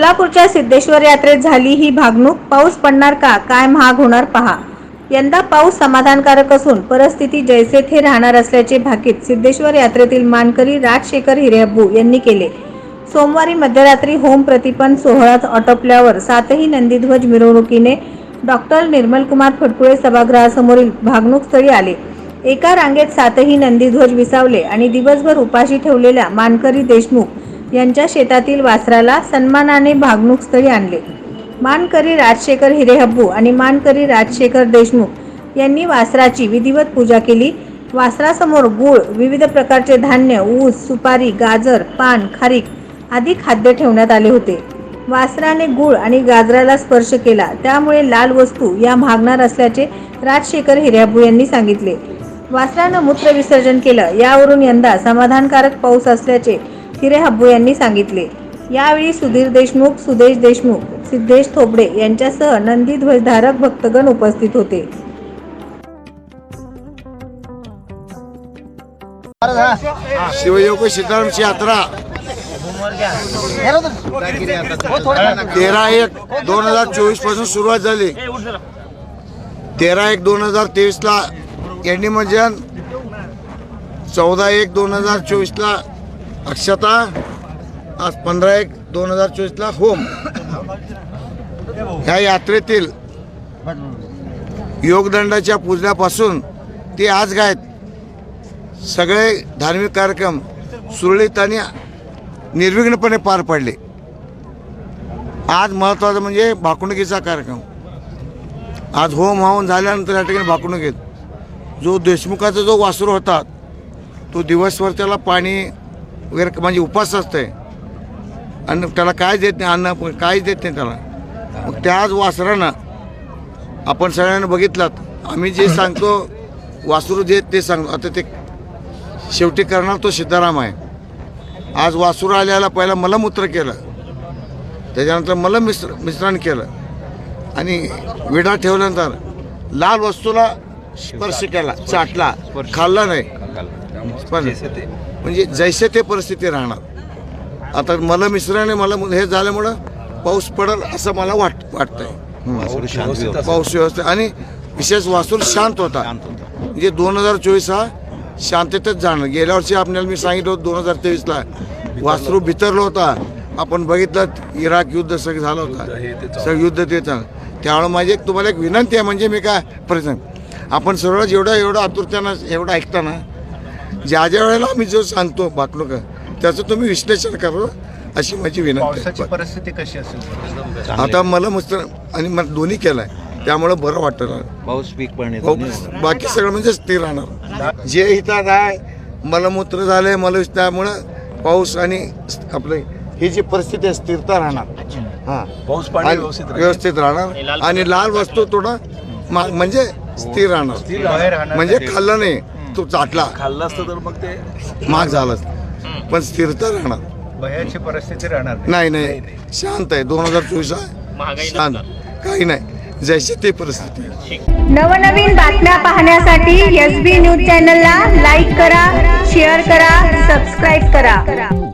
सोलापूरच्या सिद्धेश्वर यात्रेत झाली ही भागणूक. पाऊस पडणार का, काय महाग होणार पहा. यंदा पाऊस समाधानकारक असून परिस्थिती जैसे थे राहणार असल्याचे भाकीत सिद्धेश्वर यात्रेतील मानकरी राजशेखर हिरेहब्बू यांनी केले. सोमवारी मध्यरात्री होम प्रतिपन्न सोहळा आटोपल्यावर सातही नंदीध्वज मिरवणुकीने डॉक्टर निर्मलकुमार फटकुळे सभागृहासमोरील भागणूकस्थळी आले. एका रांगेत सातही नंदीध्वज विसावले आणि दिवसभर उपाशी ठेवलेल्या मानकरी देशमुख यांच्या शेतातील वासराला सन्मानाने भागणूकस्थळी आणले. मानकरी राजशेखर हिरेहब्बू आणि मानकरी राजशेखर देशमुख यांनी वासराची विधिवत पूजा केली. वासरासमोर गूळ, विविध प्रकारचे धान्य, ऊस, सुपारी, गाजर, पान, खारीक आदी खाद्य ठेवण्यात आले होते. वासराने गूळ आणि गाजराला स्पर्श केला, त्यामुळे लाल वस्तू या महागणार असल्याचे राजशेखर हिरेहब्बू यांनी सांगितले. वासरानं मूत्र विसर्जन केलं, यावरून यंदा समाधानकारक पाऊस असल्याचे हिरेहब्बू यांनी सांगितले. यावेळी सुधीर देशमुख, सुदेश देशमुख, सिद्धेश थोपडे यांच्यासह नंदी ध्वजधारक भक्तगण उपस्थित होते. शिवयोग सीतारामची यात्रा 13/1/2024 पासून सुरुवात झाली. 13/1/2023 ला एंडी मजन, 14/1/2024 ला अक्षता, आज 15/1/2024 ला होम. ह्या यात्रेतील योगदंडाच्या पूजनापासून ते आज गायत सगळे धार्मिक कार्यक्रम सुरळीत आणि निर्विघ्नपणे पार पडले. आज महत्त्वाचं म्हणजे भाकणुकीचा कार्यक्रम. आज होम हवन झाल्यानंतर या ठिकाणी भाकणुकीत जो देशमुखाचा जो वासरू होता तो दिवसभर त्याला पाणी वगैरे म्हणजे उपास असतंय आणि त्याला काय देत नाही, अन्न काहीच देत नाही त्याला. मग त्याच वासरानं आपण सगळ्यांना बघितलं, आम्ही जे सांगतो वासरू जे ते सांगतो. आता ते शेवटी करणार तो सिद्धाराम आहे. आज वासरू आल्याला पहिला मलमूत्र केलं, त्याच्यानंतर मिश्रण केलं आणि विडा ठेवल्यानंतर लाल वस्तूला स्पर्श केला, चाटला, खाल्ला नाही. म्हणजे जैसे ते परिस्थिती राहणार. आता मिश्रण हे झाल्यामुळं पाऊस पडेल असं मला वाटतंय. पाऊस व्यवस्थित आणि विशेष वासूर शांत होता. म्हणजे 2024 हा शांततेत जाणं. गेल्या वर्षी आपल्याला मी सांगितलं होतं 2023 ला वासरू भितरलं होता. आपण बघितलं इराक युद्ध सगळं झालं होतं, सगळं युद्ध ते चाललं. त्यामुळे माझी तुम्हाला एक विनंती आहे, म्हणजे मी काय प्रसंग आपण सर्व एवढं आतुरतेनं एवढं ऐकताना ज्या वेळेला आम्ही जो सांगतो भाकणूक त्याचं तुम्ही विश्लेषण करा अशी माझी विनंती. परिस्थिती कशी असेल आता मला मस्त आणि मला दोन्ही केलंय, त्यामुळे बरं वाटतं. पाऊस पीक पण बाकी सगळं म्हणजे स्थिर राहणार. जे हितात आहे मलमूत्र झाले त्यामुळं पाऊस आणि आपलं ही जी परिस्थिती आहे स्थिरता राहणार. हां, पाऊस पाणी व्यवस्थित राहणार आणि लाल वस्तू थोडा म्हणजे स्थिर राहणार. म्हणजे खाल्लं नाही, तो चाटला खाल्लं असतं तर मग ते महाग झालं, पण स्थिरता राहणार. भयाची परिस्थिती राहणार नाही, शांत आहे. 2024 आहे, शांत, काही नाही, जैसे ते परिस्थिती. नवनवीन बातम्या पाहण्यासाठी SB न्यूज चॅनलला लाईक करा, शेअर करा, सबस्क्राईब करा.